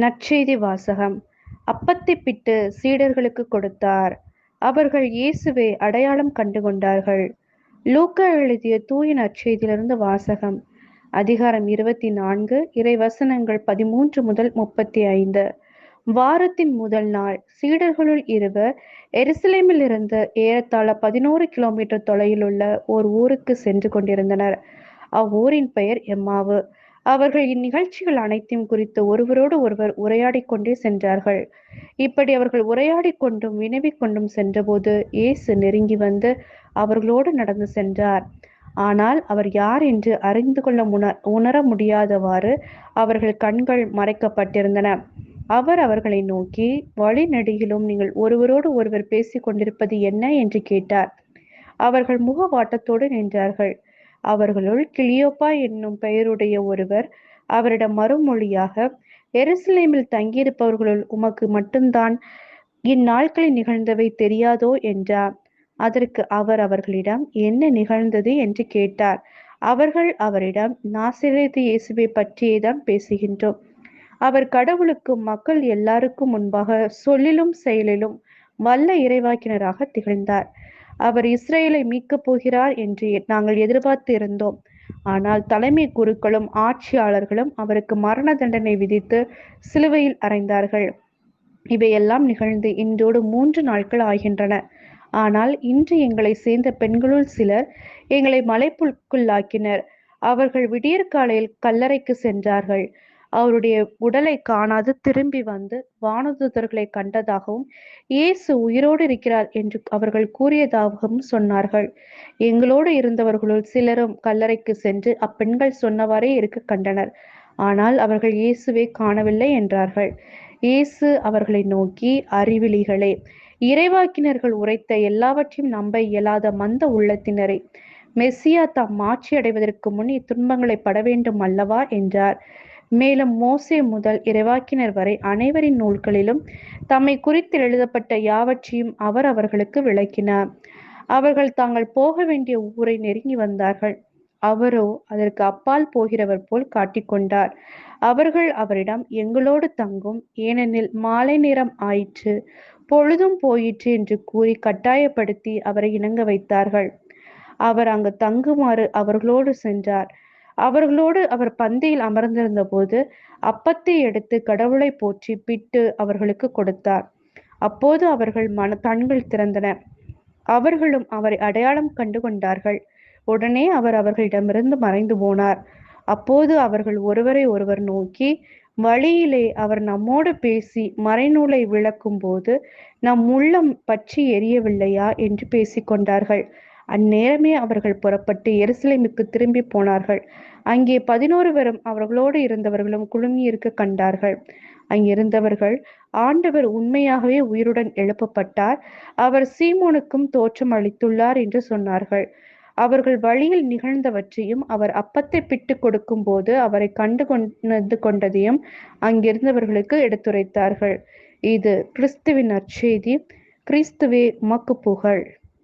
நற்செய்தி வாசகம். அப்பத்தை பிட்டு சீடர்களுக்கு கொடுத்தார். அவர்கள் இயேசுவை அடையாளம் கண்டு கொண்டார்கள். லூக்கா எழுதிய தூய நற்செய்தியிலிருந்து வாசகம். அதிகாரம் 24, இறை வசனங்கள் 13 முதல் 35. வாரத்தின் முதல் நாள் சீடர்களுள் இருவர் எருசலேமில் இருந்து ஏறத்தாழ 11 கிலோமீட்டர் தொலைவிலுள்ள ஓர் ஊருக்கு சென்று கொண்டிருந்தனர். அவ்வூரின் பெயர் எம்மாவு. அவர்கள் இந்நிகழ்ச்சிகள் அனைத்தையும் குறித்து ஒருவரோடு ஒருவர் உரையாடி கொண்டே சென்றார்கள். இப்படி அவர்கள் உரையாடி கொண்டும் வினவிக் கொண்டும் சென்றபோது இயேசு நெருங்கி வந்து அவர்களோடு நடந்து சென்றார். ஆனால் அவர் யார் என்று அறிந்து கொள்ள உணர முடியாதவாறு அவர்கள் கண்கள் மறைக்கப்பட்டிருந்தன. அவர் அவர்களை நோக்கி, வழி நெடுகிலும் நீங்கள் ஒருவரோடு ஒருவர் பேசிக் கொண்டிருப்பது என்ன என்று கேட்டார். அவர்கள் முகவாட்டத்தோடு நின்றார்கள். அவர்களுள் கிளியோப்பா என்னும் பெயருடைய ஒருவர் அவரிடம் மறுமொழியாக, எருசலேமில் தங்கியிருப்பவர்களுள் உமக்கு மட்டும்தான் இந்நாட்களில் நிகழ்ந்தவை தெரியாதோ என்றார். அதற்கு அவர் அவர்களிடம் என்ன நிகழ்ந்தது என்று கேட்டார். அவர்கள் அவரிடம், நாசரேத்து இயேசுவை பற்றியேதான் பேசுகின்றோம். அவர் கடவுளுக்கும் மக்கள் எல்லாருக்கும் முன்பாக சொல்லிலும் செயலிலும் வல்ல இறைவாக்கினராக திகழ்ந்தார். அவர் இஸ்ரேலை மீட்கப் போகிறார் என்று நாங்கள் எதிர்பார்த்து இருந்தோம். ஆனால் தலைமை குருக்களும் ஆட்சியாளர்களும் அவருக்கு மரண தண்டனை விதித்து சிலுவையில் அறைந்தார்கள். இவையெல்லாம் நிகழ்ந்து இன்றோடு 3 நாட்கள் ஆகின்றன. ஆனால் இன்று எங்களை சேர்ந்த பெண்களுள் சிலர் எங்களை மலைப்புக்குள்ளாக்கினர். அவர்கள் விடியற்காலையில் கல்லறைக்கு சென்றார்கள். அவருடைய உடலை காணாது திரும்பி வந்து வானதூதர்களை கண்டதாகவும் இயேசு உயிரோடு இருக்கிறார் என்று அவர்கள் கூறியதாகவும் சொன்னார்கள். எங்களோடு இருந்தவர்களுள் சிலரும் கல்லறைக்கு சென்று அப்பெண்கள் சொன்னவாறே இருக்க கண்டனர். ஆனால் அவர்கள் இயேசுவை காணவில்லை என்றார்கள். இயேசு அவர்களை நோக்கி, அறிவிலிகளே, இறைவாக்கினர்கள் உரைத்த எல்லாவற்றையும் நம்ப இயலாத மந்த உள்ளத்தினரே, மெஸ்ஸியா தாம் மாட்சி அடைவதற்கு முன் இத்துன்பங்களை பட வேண்டும் அல்லவா என்றார். மேலும் மோசே முதல் இறைவாக்கினர் வரை அனைவரின் நூல்களிலும் தம்மை குறித்து எழுதப்பட்ட யாவற்றையும் அவர் அவர்களுக்கு விளக்கினார். அவர்கள் தாங்கள் போக வேண்டிய ஊரை நெருங்கி வந்தார்கள். அவரோ அதற்கு அப்பால் போகிறவர் போல் காட்டிக்கொண்டார். அவர்கள் அவரிடம், எங்களோடு தங்கும், ஏனெனில் மாலை நேரம் ஆயிற்று, பொழுதும் போயிற்று என்று கூறி கட்டாயப்படுத்தி அவரை இணங்க வைத்தார்கள். அவர் அங்கு தங்குமாறு அவர்களோடு சென்றார். அவர்களோடு அவர் பந்தியில் அமர்ந்திருந்த போது அப்பத்தை எடுத்து கடவுளை போற்றி பிட்டு அவர்களுக்கு கொடுத்தார். அப்போது அவர்கள் கண்கள் திறந்தன. அவர்களும் அவரை அடையாளம் கண்டு கொண்டார்கள். உடனே அவர் அவர்களிடமிருந்து மறைந்து போனார். அப்போது அவர்கள் ஒருவரை ஒருவர் நோக்கி, வழியிலே அவர் நம்மோடு பேசி மறைநூலை விளக்கும் போது நம் உள்ளம் பற்றி எரியவில்லையா என்று பேசிக்கொண்டார்கள். அந்நேரமே அவர்கள் புறப்பட்டு எருசலேமுக்கு திரும்பி போனார்கள். அங்கே 11 பேரும் அவர்களோடு இருந்தவர்களும் குழுமியிருக்க கண்டார்கள். அங்கிருந்தவர்கள், ஆண்டவர் உண்மையாகவே உயிருடன் எழுப்பப்பட்டார், அவர் சீமோனுக்கும் தோற்றம் அளித்துள்ளார் என்று சொன்னார்கள். அவர்கள் வழியில் நிகழ்ந்தவற்றையும் அவர் அப்பத்தை பிட்டு கொடுக்கும் போது அவரை கண்டு கொண்டதையும் அங்கிருந்தவர்களுக்கு எடுத்துரைத்தார்கள். இது கிறிஸ்துவின் நற்செய்தி. கிறிஸ்துவே உமக்கு புகழ்.